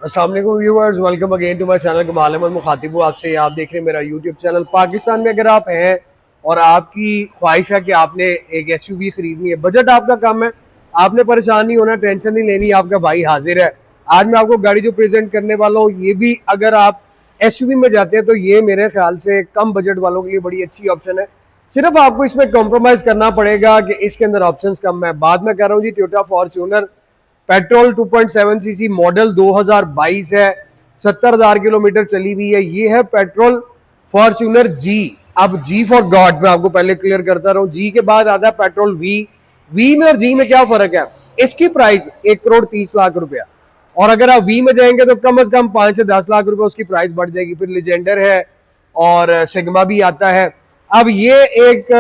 अस्सलाम वालेकुम viewers, welcome again to my channel. Kamal Ahmad मुखातिब हूँ आपसे। आप देख रहे हैं मेरा यूट्यूब चैनल। पाकिस्तान में अगर आप हैं और आपकी ख्वाहिश है कि आपने एक एसयूवी खरीदनी है, बजट आपका कम है, आपने परेशान नहीं होना, टेंशन नहीं लेनी, आपका भाई हाजिर है। आज मैं आपको गाड़ी जो प्रेजेंट करने वाला हूँ, ये भी अगर आप एसयूवी में जाते हैं तो ये मेरे ख्याल से कम बजट वालों के लिए बड़ी अच्छी ऑप्शन है। सिर्फ आपको इसमें कॉम्प्रोमाइज करना पड़ेगा कि इसके अंदर ऑप्शंस कम है। बाद में कह रहा हूँ जी, Toyota Fortuner petrol 2.7 CC model 2022 है, 70,000 किलोमीटर चली हुई है। ये है पेट्रोल फॉर्च्यूनर जी। अब जी फॉर गॉड मैं आपको पहले क्लियर करता रहूं, जी के बाद आता है पेट्रोल वी। वी में और जी में क्या फर्क है? इसकी प्राइस 1,30,00,000 रुपया, और अगर आप वी में जाएंगे तो कम से कम 5 से 10 लाख रुपए उसकी प्राइस बढ़ जाएगी। फिर लिजेंडर है और सिग्मा भी आता है। अब ये एक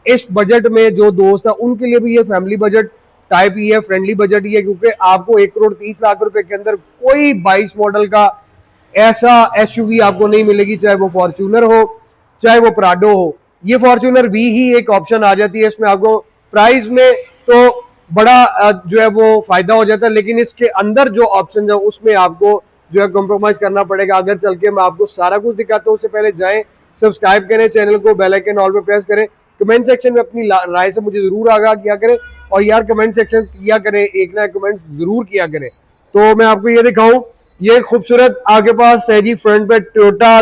इस बजट में जो दोस्त है उनके लिए भी ये फैमिली बजट टाइप ही है, फ्रेंडली बजट ही है, क्योंकि आपको 1,30,00,000 रुपए के अंदर कोई 22 मॉडल का ऐसा एसयूवी आपको नहीं मिलेगी, चाहे वो फॉर्च्यूनर हो चाहे वो प्राडो हो। ये फॉर्च्यूनर वी ही एक ऑप्शन आ जाती है इसमें, आपको प्राइस में तो बड़ा जो है वो फायदा हो जाता है, लेकिन इसके अंदर जो ऑप्शन है उसमें आपको जो है कॉम्प्रोमाइज करना पड़ेगा। अगर चल के मैं आपको सारा कुछ दिखाता हूँ, उससे पहले जाएं, सब्सक्राइब करें चैनल को, बेल आइकन ऑल पे प्रेस करें, कमेंट सेक्शन में अपनी राय से मुझे जरूर आगाह किया करें, और यार कमेंट सेक्शन किया करें, एक ना एक कमेंट जरूर किया करें। तो मैं आपको ये दिखाऊं, ये खूबसूरत आपके पास है जी फ्रंट पे Toyota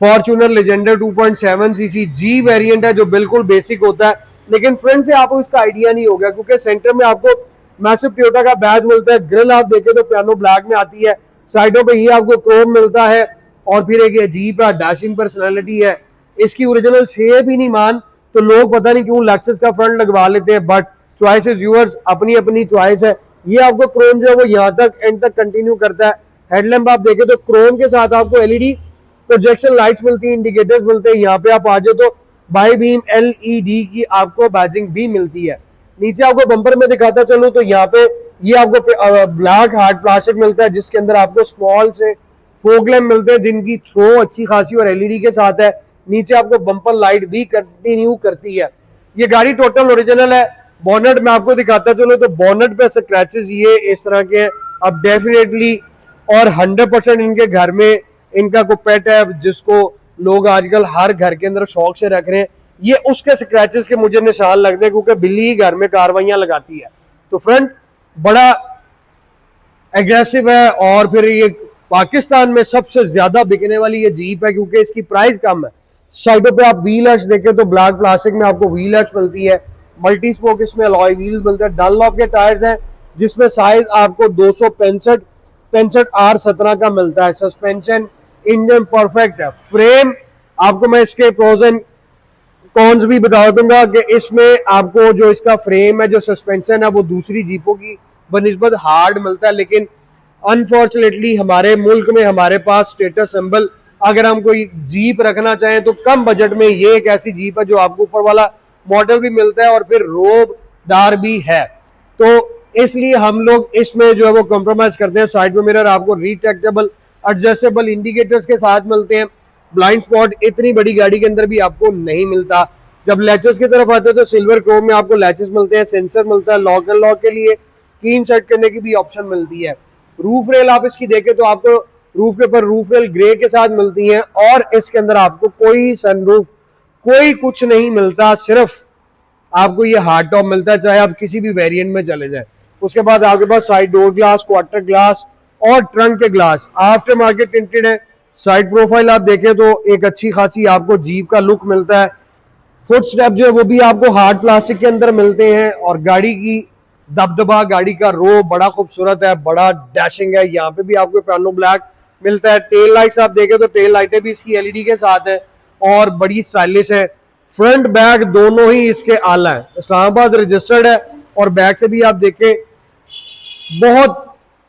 Fortuner Legender 2.7 CC G variant है, जो बिल्कुल बेसिक होता है, लेकिन फ्रंट से आपको इसका आइडिया नहीं होगा, क्योंकि सेंटर में आपको मैसिव टोयोटा का बैज मिलता है। ग्रिल आप देखें तो पियानो ब्लैक में आती है, साइडों पे ये आपको क्रोम मिलता है, और फिर एक अजीब डैशिंग पर्सनैलिटी है। इसकी ओरिजिनल शेप ही नहीं मान तो लोग पता नहीं क्यों लेक्सस का फ्रंट लगवा लेते हैं, बट चॉइस इज यूअर्स, अपनी अपनी चॉइस है। ये आपको क्रोम जो है वो यहाँ तक एंड तक कंटिन्यू करता है। हेडलैम्प आप देखें तो क्रोम के साथ आपको एलईडी प्रोजेक्शन लाइट्स मिलती है, इंडिकेटर्स मिलते हैं। यहाँ पे आप आ जाओ तो बाई बीम एलईडी की आपको बैजिंग भी मिलती है। नीचे आपको बम्पर में दिखाता चलूं तो यहाँ पे ये आपको ब्लैक हार्ड प्लास्टिक मिलता है, जिसके अंदर आपको स्मॉल से फोक लैम्प मिलते हैं, जिनकी थ्रो अच्छी खासी और एलईडी के साथ है। नीचे आपको बम्पर लाइट भी कंटिन्यू करती है। ये गाड़ी टोटल ओरिजिनल है। बॉनेट में आपको दिखाता चलो तो बॉनेट पे स्क्रैचेस ये इस तरह के अब डेफिनेटली और 100% इनके घर में इनका कोई पेट है, जिसको लोग आजकल हर घर के अंदर शौक से रख रहे हैं, ये उसके स्क्रैचेस के मुझे निशान लगते हैं, क्योंकि बिल्ली ही घर में कार्रवाइयां लगाती है। तो फ्रंट बड़ा एग्रेसिव है, और फिर ये पाकिस्तान में सबसे ज्यादा बिकने वाली ये जीप है, क्योंकि इसकी प्राइस कम है। साइडों पे आप व्हील आर्च देखें तो ब्लैक प्लास्टिक में आपको व्हील आर्च मिलती है, मल्टी स्पोक इसमें अलॉय व्हील मिलते हैं, डनलॉप के टायर्स हैं, जिसमें साइज आपको 265 R17 का मिलता है। सस्पेंशन इंजन परफेक्ट है। फ्रेम आपको मैं इसके प्रोज एंड कॉन्स भी बता दूंगा कि इसमें आपको जो इसका फ्रेम है, जो सस्पेंशन है, वो दूसरी जीपों की बनिस्बत हार्ड मिलता है, लेकिन अनफॉर्चुनेटली हमारे मुल्क में हमारे पास स्टेटस सिंबल अगर हम कोई जीप रखना चाहें तो कम बजट में ये एक ऐसी जीप है जो आपको ऊपर वाला मॉडल भी मिलता है और फिर रोबदार भी है। तो इसलिए हम लोग इसमें जो है वो कॉम्प्रोमाइज करते हैं। साइड में मिरर आपको रिट्रैक्टेबल एडजस्टेबल इंडिकेटर्स के साथ मिलते हैं। ब्लाइंड स्पॉट इतनी बड़ी गाड़ी के अंदर भी आपको नहीं मिलता। जब लैचेस की तरफ आते हैं तो सिल्वर क्रोम में आपको लैचेस मिलते हैं, सेंसर मिलता है, लॉक एंड लॉक के लिए कीन सेट करने की भी ऑप्शन मिलती है। रूफ रेल आप इसकी देखें तो आपको रूफ के ऊपर रूफ रेल ग्रे के साथ मिलती है, और इसके अंदर आपको कोई सनरूफ कोई कुछ नहीं मिलता, सिर्फ आपको ये हार्ड टॉप मिलता है, चाहे आप किसी भी वेरिएंट में चले जाए। उसके बाद आपके पास side door glass, quarter glass और ट्रंक के ग्लास आफ्टर मार्केट टिंटेड है। साइड प्रोफाइल आप देखें तो एक अच्छी खासी आपको जीप का लुक मिलता है। फुट स्टेप जो है वो भी आपको हार्ड प्लास्टिक के अंदर मिलते हैं, और गाड़ी की दबदबा, गाड़ी का रो बड़ा खूबसूरत है, बड़ा डैशिंग है। यहाँ पे भी आपको पियानो ब्लैक मिलता है। टेल लाइट्स आप देखें तो टेल लाइटें भी इसकी एलईडी के साथ है और बड़ी स्टाइलिश है। फ्रंट बैक दोनों ही इसके आला है, इस्लामाबाद रजिस्टर्ड है, और बैक से भी आप देखें बहुत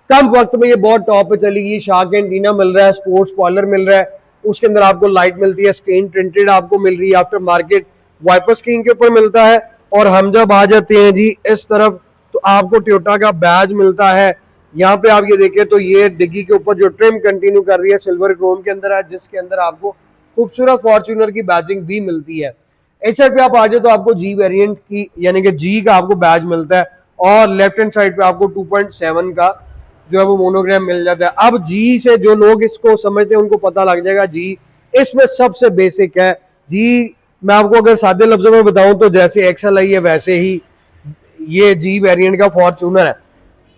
कम वक्त में ये बहुत टॉप पे चली गई। शार्क एंटीना मिल रहा है, स्पोर्ट्स स्पॉइलर मिल रहा है, उसके अंदर आपको लाइट मिलती है, स्क्रीन प्रिंटेड आपको मिल रही है, आफ्टर मार्केट वाइपर स्क्रीन के ऊपर मिलता है। और हम जब आ जाते हैं जी इस तरफ तो आपको टोयोटा का बैज मिलता है। यहाँ पे आप ये देखें तो ये डिग्गी के ऊपर जो ट्रिम कंटिन्यू कर रही है सिल्वर क्रोम के अंदर है, जिसके अंदर आपको खूबसूरत फॉर्च्यूनर की बैजिंग भी मिलती है। इस साइड पे आप आ जाए तो आपको जी वेरिएंट की यानी कि जी का आपको बैज मिलता है, और लेफ्ट हैंड साइड पे आपको 2.7 का जो है वो मोनोग्राम मिल जाता है। अब जी से जो लोग इसको समझते हैं उनको पता लग जाएगा जी इसमें सबसे बेसिक है जी। मैं आपको अगर सादे लफ्जों में बताऊं तो जैसे एक्सल आई है वैसे ही ये जी वेरिएंट का फॉर्च्यूनर है।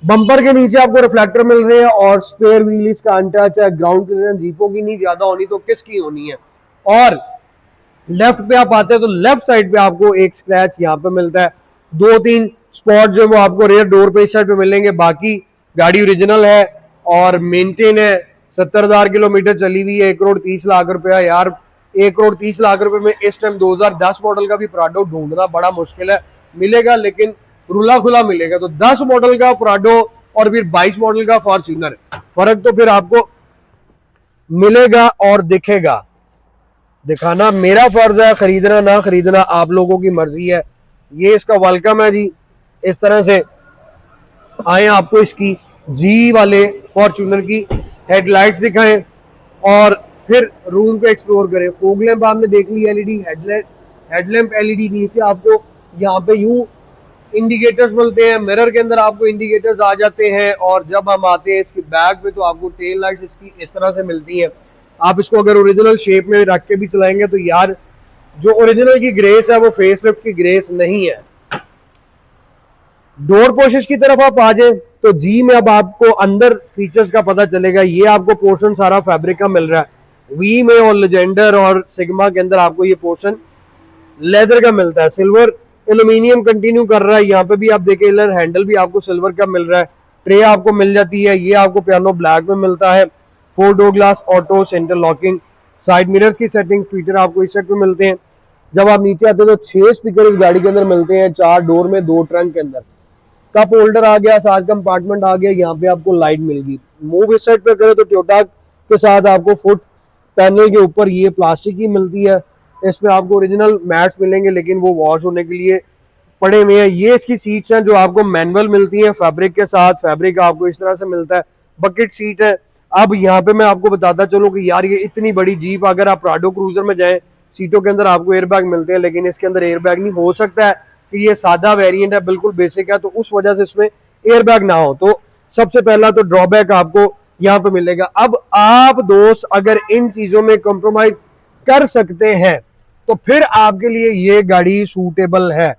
बम्पर के नीचे आपको रिफ्लेक्टर मिल रहे हैं और स्पेयर व्हील इसका अनटच है। ग्राउंड क्लियरेंस जीपों की नहीं ज्यादा होनी तो किसकी होनी है। और लेफ्ट पे आप आते हैं तो लेफ्ट साइड पे आपको एक स्क्रैच यहाँ पे मिलता है, 2-3 स्पॉट जो वो आपको रेयर डोर पे इस साइड पे मिलेंगे। बाकी गाड़ी ओरिजिनल है और मेंटेन है। 70,000 किलोमीटर चली हुई है, 1,30,00,000 रुपया। यार 1,30,00,000 रुपए में इस टाइम 2010 मॉडल का भी प्राडो ढूंढना बड़ा मुश्किल है, मिलेगा लेकिन रुला खुला मिलेगा। तो 10 मॉडल का प्राडो और फिर 22 मॉडल का फॉर्च्यूनर, फर्क तो फिर आपको मिलेगा और दिखेगा। दिखाना मेरा फर्ज है, खरीदना ना खरीदना आप लोगों की मर्जी है। ये इसका वेलकम है जी। इस तरह से आए आपको इसकी जी वाले फॉर्च्यूनर की हेडलाइट्स दिखाएं और फिर रूम को एक्सप्लोर करें। फोग लैंप आपने देख ली, एलईडी हेडलैम्प एलईडी। नीचे आपको यहाँ पे यूं इंडिकेटर्स मिलते हैं, मिरर के अंदर आपको इंडिकेटर्स आ जाते हैं। और जब हम आते हैं इसकी बैक पे तो आपको टेल लाइट्स इसकी इस तरह से मिलती है। आप इसको अगर ओरिजिनल शेप में रख के भी चलाएंगे तो यार जो ओरिजिनल की ग्रेस है वो फेसलिफ्ट की ग्रेस नहीं है। डोर पोर्शंस की तरफ आप आ जाए तो जी में अब आपको अंदर फीचर्स का पता चलेगा। ये आपको पोर्शन सारा फैब्रिक का मिल रहा है। वी में और लेजेंडर और सिग्मा के अंदर आपको ये पोर्शन लेदर का मिलता है। सिल्वर एल्यूमिनियम कंटिन्यू कर रहा है। यहाँ पे भी आप देखें इलर हैंडल भी आपको सिल्वर का मिल रहा है। ट्रे आपको मिल जाती है। ये आपको पियानो ब्लैक में मिलता है। 4 door glass auto centre locking. Side mirrors की सेटिंग ट्विटर आपको इस सेट पे मिलते हैं। जब आप नीचे आते हैं तो 6 स्पीकर इस गाड़ी के अंदर मिलते हैं, 4 डोर में, 2 ट्रंक के अंदर। कप होल्डर आ गया, साथ कंपार्टमेंट आ गया। यहाँ पे आपको लाइट मिल गई। मूव इस साइड पे करें तो टोयोटा के साथ आपको फुट पैनल के ऊपर ये प्लास्टिक की मिलती है। इसमें आपको ओरिजिनल मैट्स मिलेंगे लेकिन वो वॉश होने के लिए पड़े हुए हैं। ये इसकी सीट्स हैं जो आपको मैनुअल मिलती हैं फैब्रिक के साथ। फैब्रिक आपको इस तरह से मिलता है। बकेट सीट है। अब यहाँ पे मैं आपको बताता चलूं कि यार ये इतनी बड़ी जीप, अगर आप प्राडो क्रूजर में जाएं सीटों के अंदर आपको एयरबैग मिलते हैं लेकिन इसके अंदर एयरबैग नहीं। हो सकता है कि ये सादा वेरिएंट है, बिल्कुल बेसिक है, तो उस वजह से इसमें एयरबैग ना हो। तो सबसे पहला तो ड्रॉबैक आपको यहाँ पे मिलेगा। अब आप दोस्त अगर इन चीजों में कॉम्प्रोमाइज कर सकते हैं तो फिर आपके लिए ये गाड़ी सूटेबल है,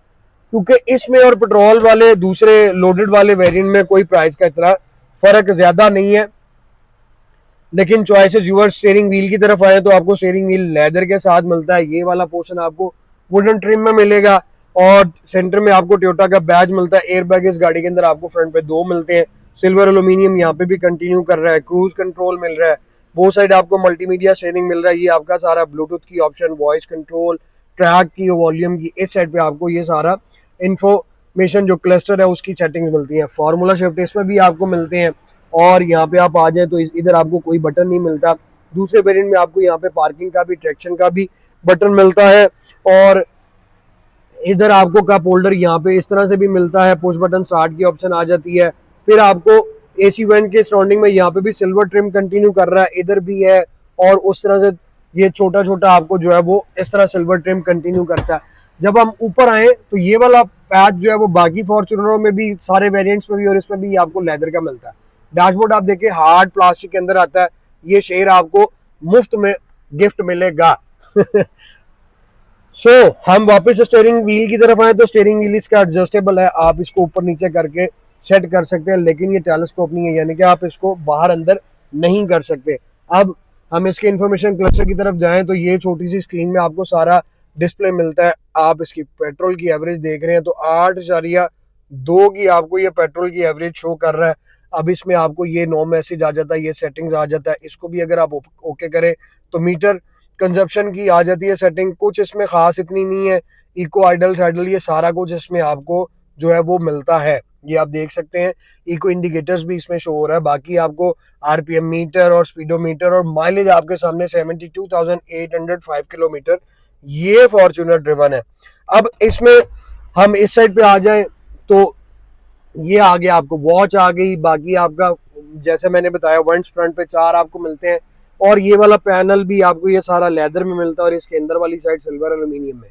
क्योंकि इसमें और पेट्रोल वाले दूसरे लोडेड वाले वेरिएंट में कोई प्राइस का इतना फर्क ज्यादा नहीं है। लेकिन चॉइसेस यूर स्टीयरिंग व्हील की तरफ आए तो आपको स्टीयरिंग व्हील लेदर के साथ मिलता है। ये वाला पोर्शन आपको वुडन ट्रिम में मिलेगा और सेंटर में आपको टोयोटा का बैज मिलता है। एयरबैग इस गाड़ी के अंदर आपको फ्रंट पे 2 मिलते हैं। सिल्वर एल्यूमिनियम यहाँ पे भी कंटिन्यू कर रहा है। क्रूज कंट्रोल मिल रहा है। वो साइड आपको मल्टीमीडिया शेयरिंग मिल रहा है। ये आपका सारा ब्लूटूथ की ऑप्शन, वॉइस कंट्रोल, ट्रैक की, वॉल्यूम की। इस साइड पे आपको ये सारा इंफॉर्मेशन जो क्लस्टर है उसकी सेटिंग्स मिलती है। फार्मूला शिफ्ट इसमें भी आपको मिलते हैं। और यहाँ पे आप आ जाए तो इधर आपको कोई बटन नहीं मिलता। दूसरे वेरिएंट में आपको यहाँ पे पार्किंग का भी, ट्रैक्शन का भी बटन मिलता है। और इधर आपको कप होल्डर यहाँ पे इस तरह से भी मिलता है। पुश बटन स्टार्ट की ऑप्शन आ जाती है। फिर आपको एसी वेंट के सराउंडिंग में यहाँ पे भी सिल्वर ट्रिम कंटिन्यू कर रहा है, इधर भी है। और उस तरह से ये छोटा छोटा आपको जो है वो इस तरह सिल्वर ट्रिम कंटिन्यू करता है। जब हम ऊपर आए तो ये वाला पैच जो है वो बाकी फॉर्च्यूनरों में भी, सारे वेरिएंट्स में भी और इसमें भी आपको लेदर का मिलता है। डैशबोर्ड आप देखिए हार्ड प्लास्टिक के अंदर आता है। ये शेयर आपको मुफ्त में गिफ्ट मिलेगा। हम वापस स्टीयरिंग व्हील की तरफ आए तो स्टीयरिंग व्हील इसका एडजस्टेबल है। आप इसको ऊपर नीचे करके सेट कर सकते हैं, लेकिन ये टेलीस्कोप नहीं है, यानी कि आप इसको बाहर अंदर नहीं कर सकते। अब हम इसके इंफॉर्मेशन क्लस्टर की तरफ जाएं तो ये छोटी सी स्क्रीन में आपको सारा डिस्प्ले मिलता है। आप इसकी पेट्रोल की एवरेज देख रहे हैं तो 8.2 की आपको ये पेट्रोल की एवरेज शो कर रहा है। अब इसमें आपको ये नो मैसेज आ जाता है, ये सेटिंग्स आ जाता है। इसको भी अगर आप ओके करें तो मीटर कंजप्शन की आ जाती है सेटिंग। कुछ इसमें खास इतनी नहीं है। इको आइडल साइडल ये सारा कुछ इसमें आपको जो है वो मिलता है। ये आप देख सकते हैं। इको इंडिकेटर्स भी इसमें शो हो रहा है। बाकी आपको आरपीएम मीटर और स्पीडोमीटर और माइलेज आपके सामने 72,805 किलोमीटर ये फॉर्च्यूनर ड्रिवन है। अब इसमें हम इस साइड पे आ जाएं तो ये आ गया, आपको वॉच आ गई। बाकी आपका जैसे मैंने बताया वंट्स फ्रंट पे 4 आपको मिलते हैं। और ये वाला पैनल भी आपको ये सारा लेदर में मिलता है और इसके अंदर वाली साइड सिल्वर एल्यूमिनियम में।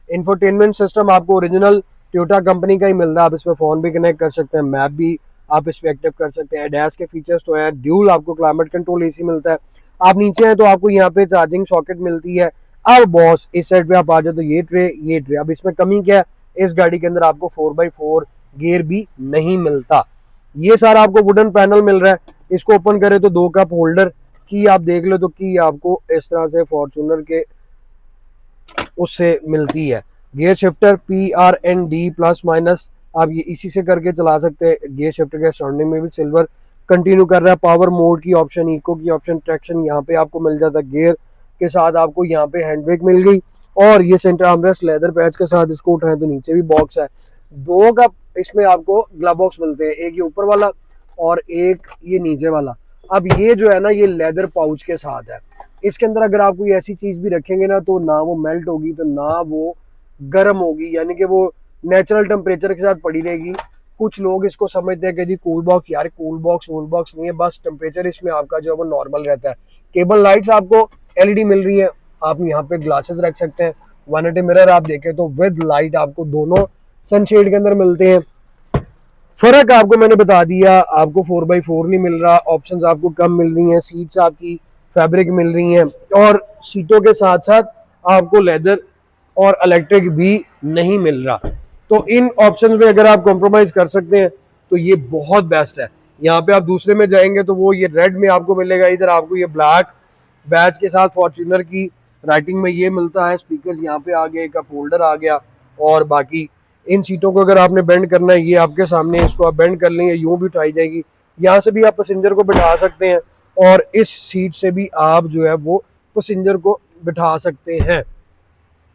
इंफोटेनमेंट सिस्टम आपको ओरिजिनल टोयोटा कंपनी का ही मिल रहा है। आप इसमें फोन भी कनेक्ट कर सकते हैं, मैप भी आप इस पे एक्टिव कर सकते हैं। एडैस के फीचर्स तो हैं, ड्यूल आपको क्लाइमेट कंट्रोल एसी मिलता है। आप नीचे हैं तो आपको यहाँ पे चार्जिंग सॉकेट मिलती है। अब बॉस इस साइड पे आप आ जाओ तो ये ट्रे। अब इसमें कमी क्या है, इस गाड़ी के अंदर आपको 4x4 गियर भी नहीं मिलता। ये सारा आपको वुडन पैनल मिल रहा है। इसको ओपन करें तो 2 कप होल्डर की आप देख लो तो की आपको इस तरह से फॉर्च्यूनर के उससे मिलती है। Gear shifter PRND plus minus आप ये इसी से करके चला सकते हैं। गियर शिफ्टर के सराउंडिंग में भी सिल्वर कंटिन्यू कर रहा है। पावर मोड की ऑप्शन, इको की ऑप्शन, ट्रैक्शन यहाँ पे आपको मिल जाता है। गियर के साथ आपको यहाँ पे हैंड ब्रेक मिल गई और ये सेंटर आर्मरेस्ट लेदर पैच के साथ इसको उठाएं तो नीचे भी बॉक्स है। 2 का इसमें आपको ग्लव बॉक्स मिलते हैं, एक ये ऊपर वाला और एक ये नीचे वाला। अब ये जो है ना ये लेदर पाउच के साथ है। इसके अंदर अगर आप कोई ऐसी चीज भी रखेंगे ना तो ना वो मेल्ट होगी तो ना वो गर्म होगी, यानी कि वो नेचुरल टेम्परेचर के साथ पड़ी रहेगी। कुछ लोग इसको समझते हैं कि जी कूल बॉक्स, यार कूल बॉक्स नहीं है, बस टेम्परेचर इसमें आपका जो है वो नॉर्मल रहता है। केबल लाइट्स आपको LED मिल रही है। आप यहाँ पे ग्लासेस रख सकते हैं। वैनिटी मिरर आप देखें तो विद लाइट आपको दोनों सनशेड के अंदर मिलते हैं। फर्क आपको मैंने बता दिया, आपको 4x4 नहीं मिल रहा, ऑप्शंस आपको कम मिल रही हैं, सीट्स आपकी फैब्रिक मिल रही हैं और सीटों के साथ साथ आपको लेदर और इलेक्ट्रिक भी नहीं मिल रहा। तो इन ऑप्शंस में अगर आप कॉम्प्रोमाइज कर सकते हैं तो ये बहुत बेस्ट है। यहाँ पे आप दूसरे में जाएंगे तो वो ये रेड में आपको मिलेगा, इधर आपको ये ब्लैक बैच के साथ फॉर्च्यूनर की राइटिंग में ये मिलता है। स्पीकर्स यहाँ पे आ गए, कप होल्डर आ गया और बाकी इन सीटों को अगर आपने बेंड करना है ये आपके सामने, इसको आप बेंड कर लेंगे यूं भी उठाई जाएगी। यहाँ से भी आप पैसेंजर को बिठा सकते हैं और इस सीट से भी आप जो है वो पैसेंजर को बिठा सकते हैं।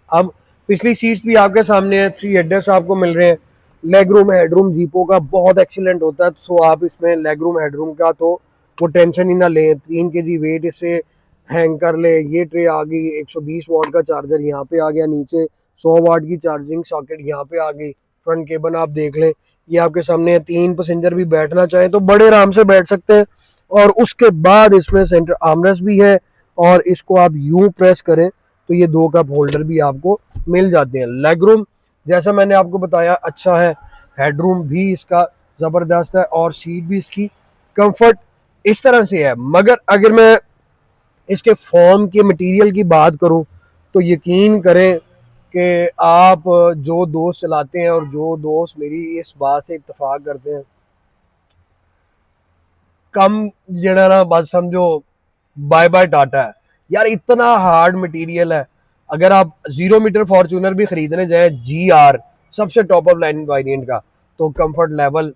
अब पिछली सीट्स भी आपके सामने है, 3 हेडरेस्ट आपको मिल रहे हैं। लेग रूम हेडरूम जीपों का बहुत एक्सीलेंट होता है, सो आप इसमें लेग रूम हेडरूम का तो वो टेंशन ही ना लें। 3 kg वेट इससे हैंग कर ले। ये ट्रे आ गई, 120 वाट का चार्जर यहाँ पे आ गया, नीचे 100 वाट की चार्जिंग सॉकेट यहाँ पे आ गई। फ्रंट केबल आप देख लें, ये आपके सामने है। 3 पैसेंजर भी बैठना चाहे तो बड़े आराम से बैठ सकते हैं। और उसके बाद इसमें सेंटर आर्मरेस्ट भी है और इसको आप यूं प्रेस करें तो ये 2 कप होल्डर भी आपको मिल जाते हैं। लेग रूम जैसा मैंने आपको बताया अच्छा है, हेडरूम भी इसका ज़बरदस्त है और सीट भी इसकी कंफर्ट इस तरह से है। मगर अगर मैं इसके फॉर्म के मटेरियल की बात करूं तो यकीन करें कि आप जो दोस्त चलाते हैं और जो दोस्त मेरी इस बात से इत्तेफाक करते हैं, कम जड़ा ना बस समझो बाय बाय टाटा है यार, इतना हार्ड मटेरियल है। अगर आप 0 मीटर फॉर्च्यूनर भी खरीदने जाए GR सबसे टॉप ऑफ लाइन वेरिएंट का, तो कंफर्ट लेवल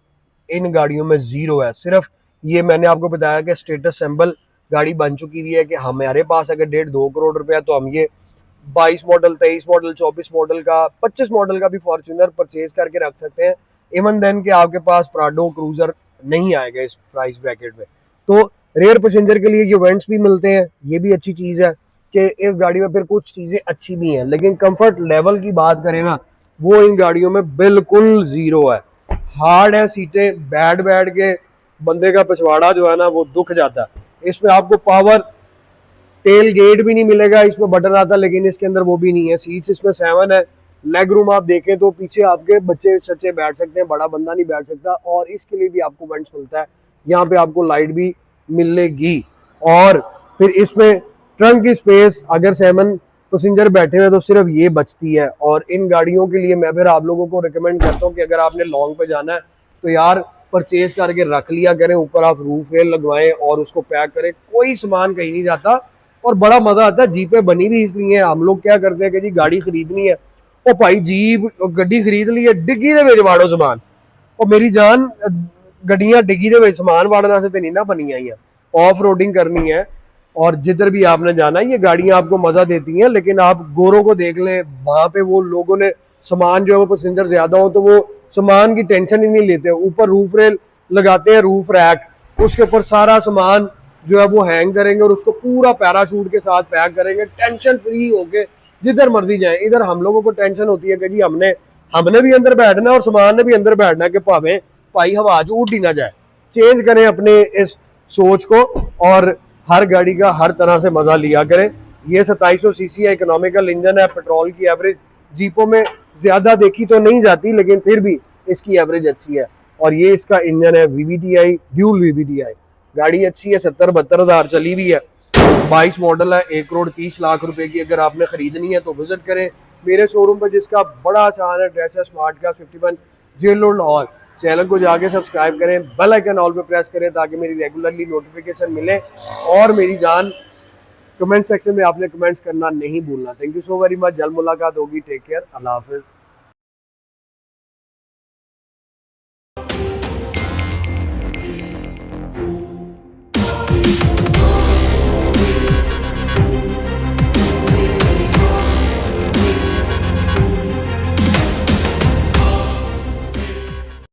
इन गाड़ियों में 0 है। सिर्फ ये मैंने आपको बताया कि स्टेटस सिंबल गाड़ी बन चुकी हुई है कि हमारे पास अगर 1.5-2 करोड़ रुपया तो हम ये 22 मॉडल, 23 मॉडल, 24 मॉडल का, 25 मॉडल का भी फॉर्च्यूनर परचेज करके रख सकते हैं। इवन देन के आपके पास प्राडो क्रूजर नहीं आएगा इस प्राइस ब्रैकेट में। तो रेयर पैसेंजर के लिए ये वेंट्स भी मिलते हैं, ये भी अच्छी चीज़ है कि इस गाड़ी में फिर कुछ चीज़ें अच्छी भी हैं। लेकिन कंफर्ट लेवल की बात करें ना, वो इन गाड़ियों में बिल्कुल 0 है। हार्ड है सीटें, बैठ बैठ के बंदे का पिछवाड़ा जो है ना वो दुख जाता है। इसमें आपको पावर टेल गेट भी नहीं मिलेगा, इसमें बटन आता है लेकिन इसके अंदर वो भी नहीं है। सीट्स इसमें 7 है। लेग रूम आप देखें तो पीछे आपके बच्चे सच्चे बैठ सकते हैं, बड़ा बंदा नहीं बैठ सकता। और इसके लिए भी आपको वेंट्स मिलता है, यहाँ पे आपको लाइट भी मिलेगी। और फिर इसमें ट्रंक की स्पेस अगर 7 पैसेंजर बैठे हुए तो सिर्फ ये बचती है। और इन गाड़ियों के लिए मैं फिर आप लोगों को रिकमेंड करता हूँ कि अगर आपने लॉन्ग पे जाना है तो यार परचेज करके रख लिया करें। ऊपर आप रूफ रेल लगवाएं और उसको पैक करें, कोई सामान कहीं नहीं जाता और बड़ा मजा आता है। जीपें बनी भी इसलिए है, हम लोग क्या करते हैं कि जी गाड़ी खरीदनी है, ओ भाई जीप गड्डी खरीद ली है, डिग्गी दे विच वाड़ो समान। और मेरी जान गड्डियां डिग्गी दे विच समान वाड़ना से नहीं ना बनी आई, ऑफ रोडिंग करनी है और जिधर भी आपने जाना है ये गाड़ियां आपको मजा देती हैं। लेकिन आप गोरों को देख लें, वहां पे वो लोगों ने सामान जो है वो पैसेंजर ज्यादा हो तो वो सामान की टेंशन ही नहीं लेते। ऊपर रूफ रेल लगाते हैं, रूफ रैक, उसके ऊपर सारा सामान जो है वो हैंग करेंगे और उसको पूरा पैराशूट के साथ पैक करेंगे, टेंशन फ्री होके जिधर मर्जी जाए। इधर हम लोगों को टेंशन होती है कि जी हमने भी अंदर बैठना और सामान ने भी अंदर बैठना कि भावे भाई हवा जो उड़ ही ना जाए। चेंज करें अपने इस सोच को और हर गाड़ी का हर तरह से मजा लिया करें। ये 2700 सीसी है, इकोनॉमिकल इंजन है। पेट्रोल की एवरेज जीपों में ज्यादा देखी तो नहीं जाती लेकिन फिर भी इसकी एवरेज अच्छी है। और ये इसका इंजन है VVTi, ड्यूल VVTi। गाड़ी अच्छी है, 70-72 हज़ार चली हुई है, 22 मॉडल है, 1 करोड़ 30 लाख रुपए की। अगर आपने खरीदनी है तो विजिट करें मेरे शोरूम पर, जिसका बड़ा आसान एड्रेस है स्मार्ट का 51 जेल रोड लाहौर। चैनल को जाके सब्सक्राइब करें, बेल आइकन ऑल पे प्रेस करें ताकि मेरी रेगुलरली नोटिफिकेशन मिले। और मेरी जान, कमेंट सेक्शन में आपने कमेंट्स करना नहीं भूलना। Thank you so very much. जल्द मुलाकात होगी। Take care. अल्लाह हाफिज़।